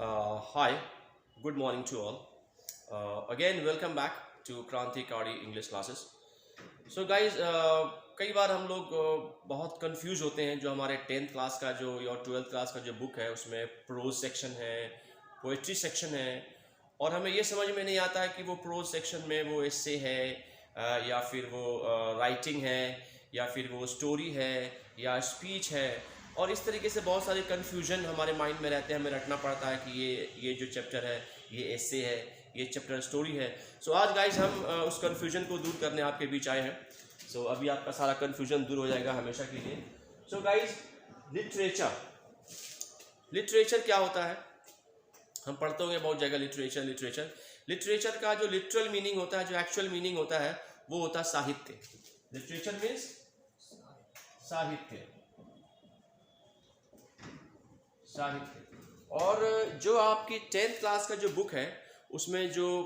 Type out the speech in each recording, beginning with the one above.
Hi, good morning to all. Again, welcome back to Kranti Kadi English classes. So guys, कई बार हम लोग बहुत confuse होते हैं। जो हमारे 10th क्लास का जो या 12th क्लास का जो बुक है उसमें प्रोज सेक्शन है, पोइट्री सेक्शन है, और हमें ये समझ में नहीं आता है कि वो प्रोज सेक्शन में वो एस्से है या फिर वो राइटिंग है या फिर वो स्टोरी है या स्पीच है। और इस तरीके से बहुत सारे कन्फ्यूजन हमारे माइंड में रहते हैं। हमें रखना पड़ता है कि ये जो चैप्टर है ये एस्से है, ये चैप्टर स्टोरी है। सो आज गाइज हम उस कन्फ्यूजन को दूर करने आपके बीच आए हैं। सो अभी आपका सारा कन्फ्यूजन दूर हो जाएगा हमेशा के लिए। सो गाइज, लिटरेचर क्या होता है? हम पढ़ते होंगे बहुत जगह लिटरेचर का जो लिटरल मीनिंग होता है, जो एक्चुअल मीनिंग होता है, वो होता है साहित्य। लिटरेचर मीन्स साहित्य। और जो आपकी 10th क्लास का जो बुक है उसमें जो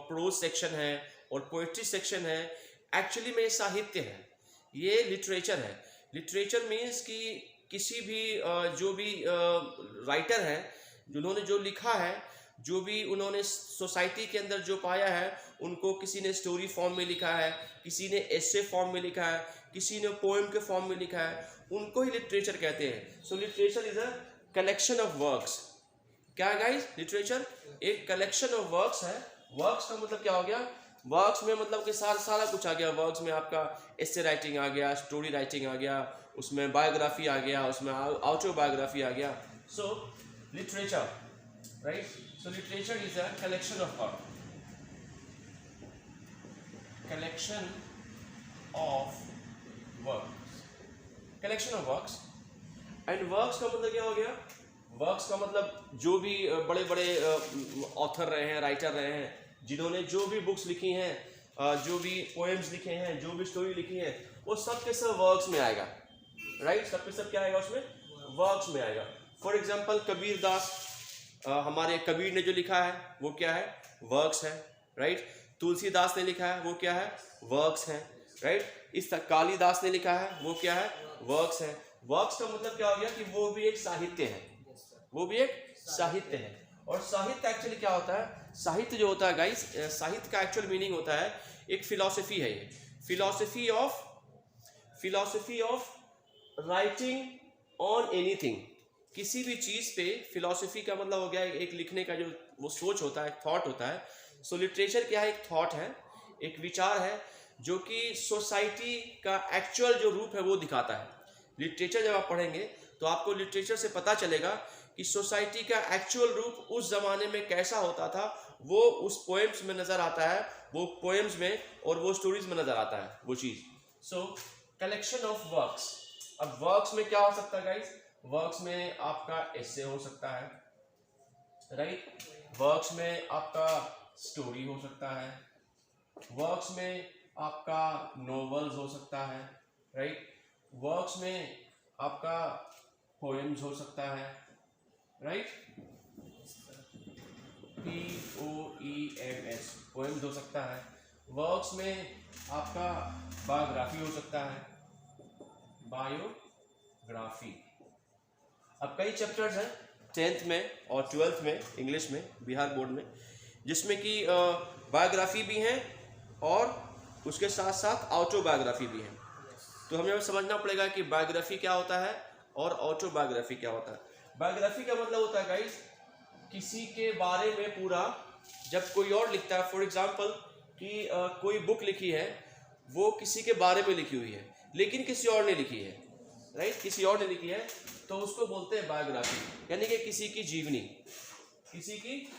प्रोज सेक्शन है और पोइट्री सेक्शन है, एक्चुअली में साहित्य है, ये लिटरेचर है। लिटरेचर मीन्स कि किसी भी जो भी राइटर है, जिन्होंने जो लिखा है, जो भी उन्होंने सोसाइटी के अंदर जो पाया है, उनको किसी ने स्टोरी फॉर्म में लिखा है, किसी ने एसे फॉर्म में लिखा है, किसी ने पोएम के फॉर्म में लिखा है, उनको ही लिटरेचर कहते हैं। So literature is a collection of works. क्या गाइस? लिटरेचर एक कलेक्शन ऑफ वर्क्स है। वर्क्स का मतलब क्या हो गया? वर्क्स में मतलब कि सारा कुछ आ गया। वर्क्स में आपका एसे राइटिंग आ गया, स्टोरी राइटिंग आ गया, उसमें बायोग्राफी आ गया, उसमें ऑटोबायोग्राफी आ गया। So literature, right? So literature is a collection of work, collection of works, collection of works. And works का मतलब क्या हो गया? वर्क्स का मतलब जो भी बड़े बड़े ऑथर रहे हैं, राइटर रहे हैं, जिन्होंने जो भी बुक्स लिखी हैं, जो भी पोएम्स लिखे हैं, जो भी स्टोरी लिखी है, वो सब के सब वर्क्स में आएगा, राइट? सब के सब क्या आएगा उसमें? वर्क्स में आएगा। फॉर एग्जांपल कबीर दास, हमारे कबीर ने जो लिखा है वो क्या है? वर्क्स है, राइट? तुलसीदास ने लिखा है वो क्या है? वर्क्स है, राइट? इस कालिदास ने लिखा है वो क्या है? वर्क्स है। वर्क्स का मतलब क्या हो गया कि वो भी एक साहित्य है, वो भी एक साहित्य है। और साहित्य एक्चुअली क्या होता है? साहित्य जो होता है गाइस, साहित्य का एक्चुअल मीनिंग होता है एक फिलॉसफी है। ये philosophy of writing on anything. किसी भी चीज पे फिलॉसफी का मतलब हो गया एक लिखने का जो वो सोच होता है, एक थॉट होता है। सो लिटरेचर क्या है? एक थॉट है, एक विचार है, जो कि सोसाइटी का एक्चुअल जो रूप है वो दिखाता है। लिटरेचर जब आप पढ़ेंगे तो आपको लिटरेचर से पता चलेगा कि सोसाइटी का एक्चुअल रूप उस जमाने में कैसा होता था, वो उस पोएम्स में नजर आता है, वो पोएम्स में और वो स्टोरीज में नजर आता है वो चीज। सो कलेक्शन ऑफ वर्क्स। अब वर्क्स में क्या हो सकता है गाइस? वर्क्स में आपका एसे हो सकता है, राइट? वर्क्स में आपका स्टोरी हो सकता है, वर्क्स में आपका नॉवेल्स हो सकता है, राइट? वर्क्स में आपका पोएम्स हो सकता है, राइट? POEMS, पोएम्स हो सकता है। वर्क्स में आपका बायोग्राफी हो सकता है, बायोग्राफी। अब कई चैप्टर्स हैं 10th में और 12th में इंग्लिश में, बिहार बोर्ड में, जिसमें कि बायोग्राफी भी हैं और उसके साथ साथ ऑटोबायोग्राफी भी है। तो हमें समझना पड़ेगा कि बायोग्राफी क्या होता है और ऑटोबायोग्राफी क्या होता है। बायोग्राफी का मतलब होता है गाइस किसी के बारे में पूरा, जब कोई और लिखता है, फॉर एग्जांपल कि कोई बुक लिखी है, वो किसी के बारे में लिखी हुई है लेकिन किसी और ने लिखी है, राइट? किसी और ने लिखी है तो उसको बोलते हैं बायोग्राफी, यानी कि किसी की जीवनी, किसी की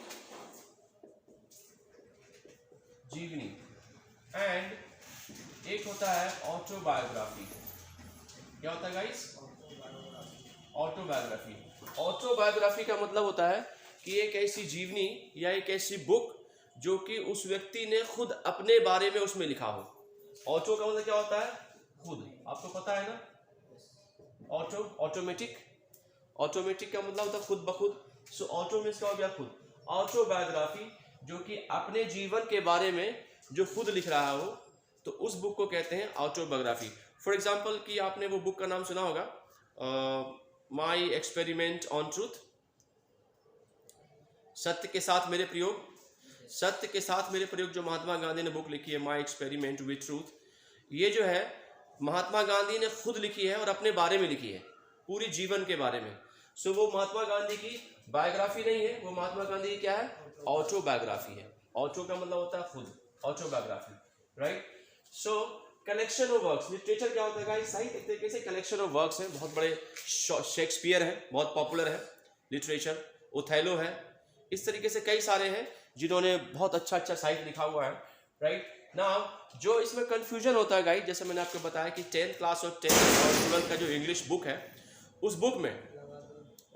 जीवनी। एंड एक होता है ऑटोबायोग्राफी। क्या होता है गाइस? ऑटोबायोग्राफी। ऑटोबायोग्राफी का मतलब होता है कि एक ऐसी जीवनी या एक ऐसी बुक जो कि उस व्यक्ति ने खुद अपने बारे में उसमें लिखा हो। ऑटो का मतलब क्या होता है? खुद। आपको पता है ना? ऑटोमेटिक का मतलब होता है खुद ब खुद। सो ऑटो मीन्स क्या हो गया? खुद। ऑटोबायोग्राफी जो कि अपने जीवन के बारे में जो खुद लिख रहा हो, तो उस बुक को कहते हैं ऑटोबायोग्राफी। फॉर एग्जाम्पल कि आपने वो बुक का नाम सुना होगा, माई एक्सपेरिमेंट ऑन ट्रूथ। सत्य के साथ मेरे प्रयोग, सत्य के साथ मेरे प्रयोग जो महात्मा गांधी ने बुक लिखी है माई एक्सपेरिमेंट विथ ट्रूथ, ये जो है महात्मा गांधी ने खुद लिखी है और अपने बारे में लिखी है, पूरी जीवन के बारे में। सो वो महात्मा गांधी की बायोग्राफी नहीं है, वो महात्मा गांधी की क्या है, ऑटोबायोग्राफी है। ऑटो का मतलब होता है खुद, autobiography, right. So collection of works, literature क्या होता है गाइस, साहित्य एक तरीके से कलेक्शन ऑफ वर्क्स है। बहुत बड़े शेक्सपियर है, बहुत पॉपुलर है लिटरेचर, ओथेलो है, इस तरीके से कई सारे हैं जिन्होंने बहुत अच्छा अच्छा साहित्य लिखा हुआ है, राइट। नाउ जो इसमें कंफ्यूजन होता है गाइस, जैसे मैंने आपको बताया कि 10th क्लास और 10th और 12th का जो इंग्लिश बुक है, उस बुक में,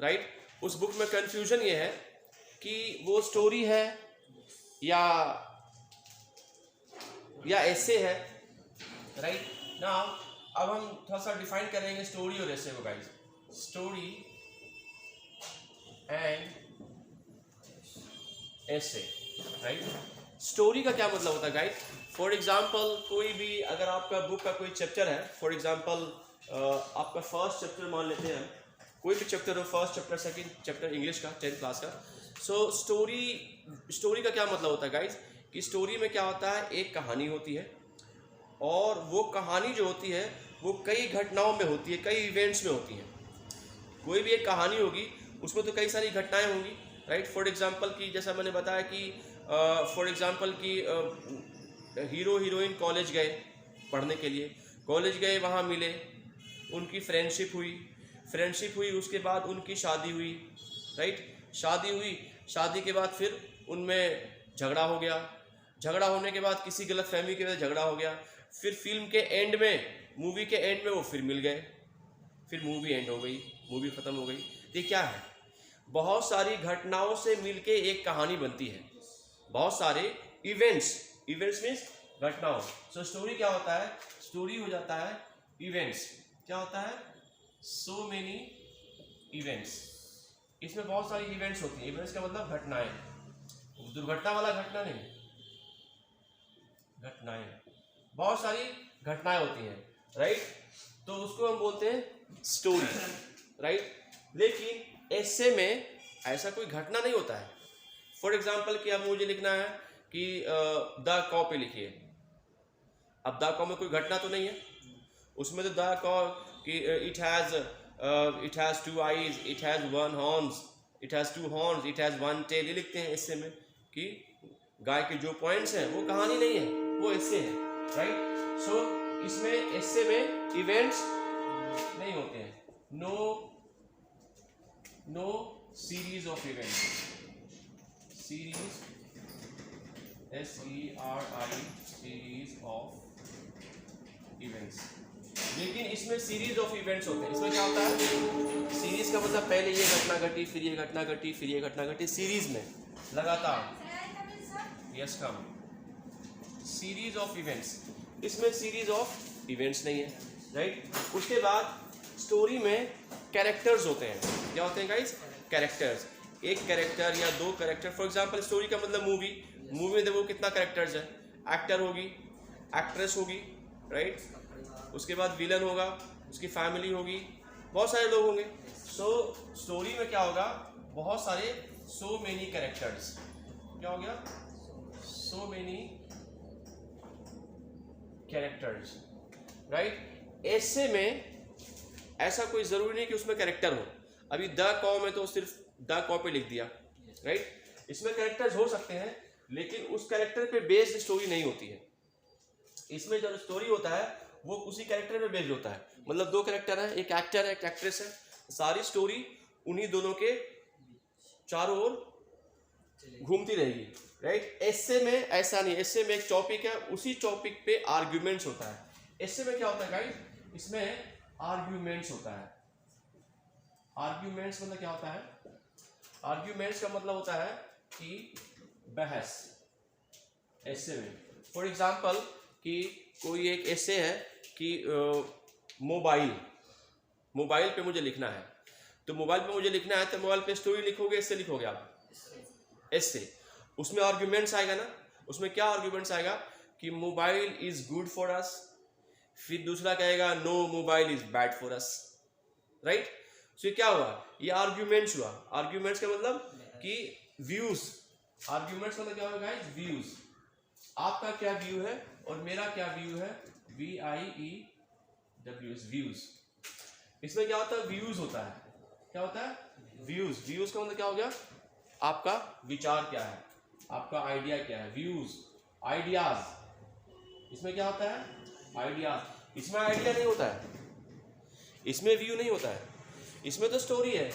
राइट, उस बुक में कंफ्यूजन ये है कि वो स्टोरी है या एसे है, राइट। नाउ अब हम थोड़ा सा डिफाइन करेंगे स्टोरी और एसे को guys. Story and essay, right. Story का क्या मतलब होता है गाइस? फॉर एग्जाम्पल कोई भी, अगर आपका बुक का कोई चैप्टर है, फॉर एग्जाम्पल आपका फर्स्ट चैप्टर मान लेते हैं, कोई भी चैप्टर हो, first chapter, second chapter English का 10th क्लास का। सो स्टोरी का क्या मतलब होता है गाइस, कि स्टोरी में क्या होता है, एक कहानी होती है और वो कहानी जो होती है वो कई घटनाओं में होती है, कई इवेंट्स में होती है। कोई भी एक कहानी होगी उसमें तो कई सारी घटनाएं होंगी, राइट। फॉर एग्जांपल की जैसा मैंने बताया कि फॉर एग्जांपल की हीरो हीरोइन कॉलेज गए पढ़ने के लिए, कॉलेज गए, वहाँ मिले, उनकी फ्रेंडशिप हुई, उसके बाद उनकी शादी हुई, राइट। शादी के बाद फिर उनमें झगड़ा हो गया, झगड़ा होने के बाद किसी गलत फहमी की वजह से झगड़ा हो गया, फिर फिल्म के एंड में, मूवी के एंड में वो फिर मिल गए, फिर मूवी एंड हो गई, मूवी ख़त्म हो गई। ये क्या है, बहुत सारी घटनाओं से मिलके एक कहानी बनती है, बहुत सारे इवेंट्स मीन्स घटनाओं। सो स्टोरी क्या होता है, स्टोरी हो जाता है इवेंट्स, क्या होता है, सो मेनी इवेंट्स। इसमें बहुत सारी इवेंट्स होती हैं, इवेंट्स का मतलब घटनाएं, दुर्घटना वाला घटना नहीं, घटनाएं, बहुत सारी घटनाएं होती हैं, राइट। तो उसको हम बोलते हैं स्टोरी, राइट। लेकिन ऐसे में ऐसा कोई घटना नहीं होता है। फॉर एग्जाम्पल कि अब मुझे लिखना है कि द कॉ पे लिखिए, अब द कॉ में कोई घटना तो नहीं है, उसमें तो द कॉ कि it has 2 eyes, it has 1 horns, it has 2 horns, it has 1 tail, ये लिखते हैं ऐसे में कि गाय के जो पॉइंट्स हैं वो कहानी नहीं है, वो ऐसे है, राइट। सो इसमें ऐसे में इवेंट्स नहीं होते हैं, no series of events, series SERI, series of events. लेकिन इसमें सीरीज ऑफ इवेंट्स होते हैं। इसमें क्या होता है, सीरीज का मतलब पहले ये घटना घटी, फिर ये घटना घटी, फिर ये घटना घटी, सीरीज में लगातार, yes come, series of events. इसमें सीरीज ऑफ इवेंट्स नहीं है, राइट। उसके बाद स्टोरी में कैरेक्टर्स होते हैं, क्या होते हैं गाइस, कैरेक्टर्स, एक कैरेक्टर या 2 कैरेक्टर। फॉर एग्जांपल स्टोरी का मतलब मूवी में देखो कितना कैरेक्टर्स है, एक्टर होगी, एक्ट्रेस होगी, राइट। उसके बाद विलन होगा, उसकी फैमिली होगी, बहुत सारे लोग होंगे। सो स्टोरी में क्या होगा, बहुत सारे, सो मेनी कैरेक्टर्स, क्या हो गया, सो मेनी कैरेक्टर्स, राइट। ऐसे में ऐसा कोई ज़रूरी नहीं कि उसमें कैरेक्टर हो। अभी द कॉ में तो सिर्फ द कॉ पे लिख दिया, राइट। इसमें कैरेक्टर्स हो सकते हैं लेकिन उस कैरेक्टर पे बेस्ड स्टोरी नहीं होती है। इसमें जो स्टोरी होता है वो उसी कैरेक्टर पे बेस्ड होता है, मतलब 2 कैरेक्टर है, एक एक्टर है, एक एक्ट्रेस है, सारी स्टोरी उन्हीं दोनों के चारों ओर घूमती रहेगी, राइट। ऐसे में ऐसा नहीं, ऐसे में एक टॉपिक है, उसी टॉपिक पे आर्ग्यूमेंट्स होता है। ऐसे में क्या होता है गाइस, इसमें आर्ग्यूमेंट्स होता है। आर्ग्यूमेंट्स मतलब क्या होता है, आर्ग्यूमेंट्स का मतलब होता है कि बहस। ऐसे में फॉर एग्जांपल कि कोई एक ऐसे है कि मोबाइल पे मुझे लिखना है, तो मोबाइल पे मुझे लिखना है तो मोबाइल पे स्टोरी लिखोगे, ऐसे लिखोगे आप, ऐसे। उसमें आर्ग्यूमेंट्स आएगा ना, उसमें क्या आर्ग्यूमेंट्स आएगा कि mobile is good for us, फिर दूसरा कहेगा no mobile is bad for us, right. So ये क्या हुआ, ये आर्ग्यूमेंट्स हुआ। आर्ग्यूमेंट्स का मतलब कि व्यूज, आर्ग्यूमेंट्स मतलब क्या होगा गाइस, व्यूज। आपका क्या व्यू है और मेरा क्या व्यू है, VIEWS, व्यूज। इसमें क्या होता है, व्यूज होता है, क्या होता है, व्यूज। व्यूज का मतलब क्या हो गया, आपका विचार क्या है, आपका आइडिया क्या है, व्यूज। आइडियाज, इसमें क्या होता है, आइडियाज। इसमें आइडिया नहीं होता है, इसमें व्यू नहीं होता है, इसमें तो स्टोरी है,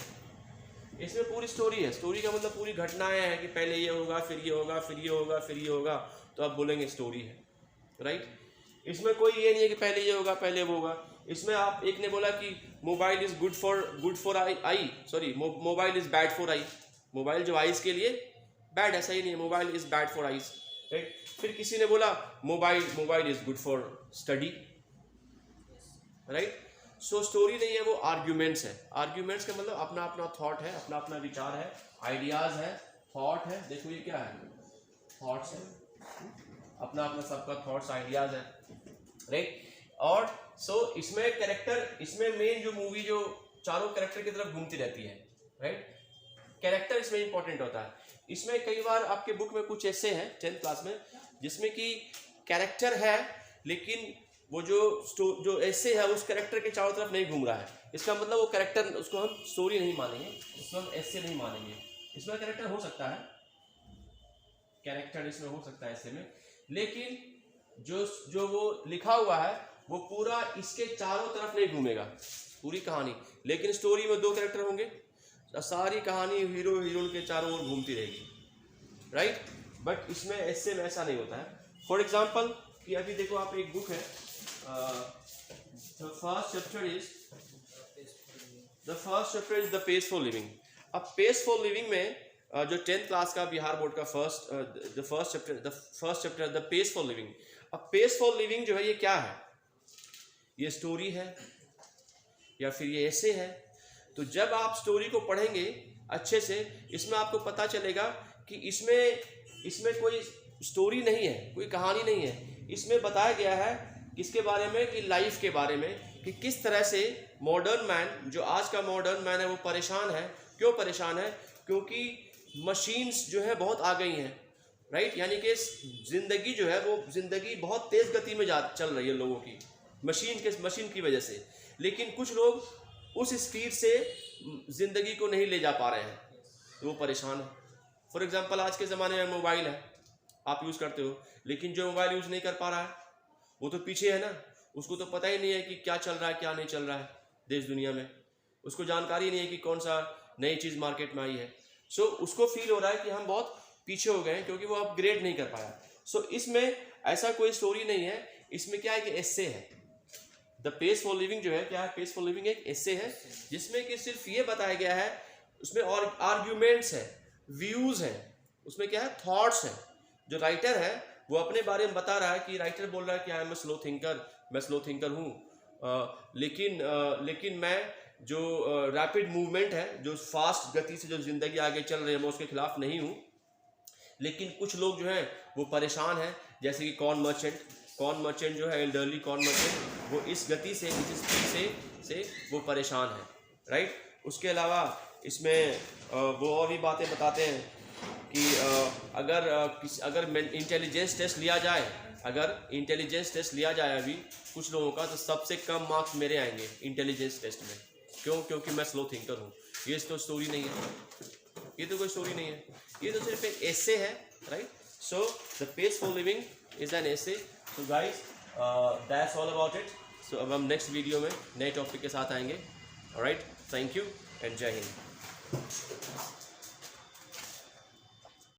इसमें पूरी स्टोरी है। स्टोरी का मतलब पूरी घटनाएं हैं कि पहले ये होगा, फिर ये होगा, फिर ये होगा, फिर ये होगा, तो आप बोलेंगे स्टोरी है, राइट। इसमें कोई ये नहीं है कि पहले ये होगा, पहले वो होगा। इसमें आप, एक ने बोला कि mobile is good for I, sorry, mobile is bad for I. Mobile जो आइज के लिए बैड है, सही नहीं है, mobile is bad for eyes, right. फिर किसी ने बोला mobile is good for study, right. So story नहीं है, वो आर्ग्यूमेंट्स है। आर्ग्यूमेंट्स का मतलब अपना अपना थॉट है, अपना अपना विचार है, आइडियाज है, थॉट है। देखो ये क्या है, थॉट्स है, अपना अपना सबका थॉट्स आइडियाज है, राइट। और सो इसमें कैरेक्टर, इसमें मेन जो मूवी जो चारों कैरेक्टर की तरफ घूमती रहती है, राइट। कैरेक्टर इसमें इंपॉर्टेंट होता है। इसमें कई बार आपके बुक में कुछ ऐसे हैं 10th क्लास में जिसमें कि कैरेक्टर है, लेकिन वो जो ऐसे है उस कैरेक्टर के चारों तरफ नहीं घूम रहा है। इसका मतलब वो कैरेक्टर, उसको हम स्टोरी नहीं मानेंगे, उसको हम ऐसे नहीं मानेंगे। इसमें कैरेक्टर हो सकता है, कैरेक्टर इसमें हो सकता है ऐसे में, लेकिन जो वो लिखा हुआ है वो पूरा इसके चारों तरफ नहीं घूमेगा पूरी कहानी, लेकिन स्टोरी में 2 कैरेक्टर होंगे, सारी कहानी हीरो हीरोइन के चारों ओर घूमती रहेगी, राइट। बट इसमें ऐसे में ऐसा नहीं होता है। फॉर एग्जाम्पल कि अभी देखो, आप एक बुक है, the first chapter is the pace for living। अब पेस फॉर लिविंग में जो 10th क्लास का बिहार बोर्ड का first chapter the pace for living. अब पेस फॉर लिविंग जो है ये क्या है, ये स्टोरी है या फिर ये ऐसे है। तो जब आप स्टोरी को पढ़ेंगे अच्छे से, इसमें आपको पता चलेगा कि इसमें कोई स्टोरी नहीं है, कोई कहानी नहीं है। इसमें बताया गया है किसके बारे में, कि लाइफ के बारे में, कि किस तरह से मॉडर्न मैन, जो आज का मॉडर्न मैन है, वो परेशान है। क्यों परेशान है, क्योंकि मशीन्स जो है बहुत आ गई हैं, राइट। यानी कि जिंदगी जो है वो जिंदगी बहुत तेज गति में चल रही है लोगों की, मशीन की वजह से। लेकिन कुछ लोग उस स्पीड से जिंदगी को नहीं ले जा पा रहे हैं, तो वो परेशान है। फॉर एग्जांपल आज के ज़माने में मोबाइल है, आप यूज़ करते हो, लेकिन जो मोबाइल यूज़ नहीं कर पा रहा है वो तो पीछे है ना, उसको तो पता ही नहीं है कि क्या चल रहा है क्या नहीं चल रहा है देश दुनिया में, उसको जानकारी नहीं है कि कौन सा नई चीज़ मार्केट में आई है। सो उसको फील हो रहा है कि हम बहुत पीछे हो गए हैं क्योंकि वो अपग्रेड नहीं कर पाया। सो इसमें ऐसा कोई स्टोरी नहीं है, इसमें क्या है कि एस्से है। द पेस फॉर लिविंग जो है, क्या है, पेस फॉर लिविंग एक एस्से है जिसमें कि सिर्फ ये बताया गया है, उसमें और आर्ग्यूमेंट्स है, व्यूज है, उसमें क्या है, थॉट्स है। जो राइटर है वो अपने बारे में बता रहा है कि राइटर बोल रहा है कि आई एम स्लो थिंकर, मैं स्लो थिंकर हूँ, लेकिन मैं जो रैपिड मूवमेंट है, जो फास्ट गति से जो जिंदगी आगे चल रही है, मैं उसके खिलाफ नहीं हूँ। लेकिन कुछ लोग जो हैं वो परेशान हैं, जैसे कि कॉर्न मर्चेंट जो है, एल्डरली कॉर्न मर्चेंट, वो इस गति से, इस स्पीड से वो परेशान है, राइट। उसके अलावा इसमें वो और भी बातें बताते हैं कि अगर इंटेलिजेंस टेस्ट लिया जाए, अभी कुछ लोगों का, तो सबसे कम मार्क्स मेरे आएंगे इंटेलिजेंस टेस्ट में। क्यों? क्योंकि मैं स्लो थिंकर हूँ। ये तो स्टोरी नहीं है, ये तो कोई स्टोरी नहीं है, ये तो सिर्फ एक एसे है, right. So the pace for living is an essay. So guys, that's all about it. So अब हम नेक्स्ट वीडियो में नए टॉपिक के साथ आएंगे। ऑलराइट, थैंक यू एंड जय हिंद।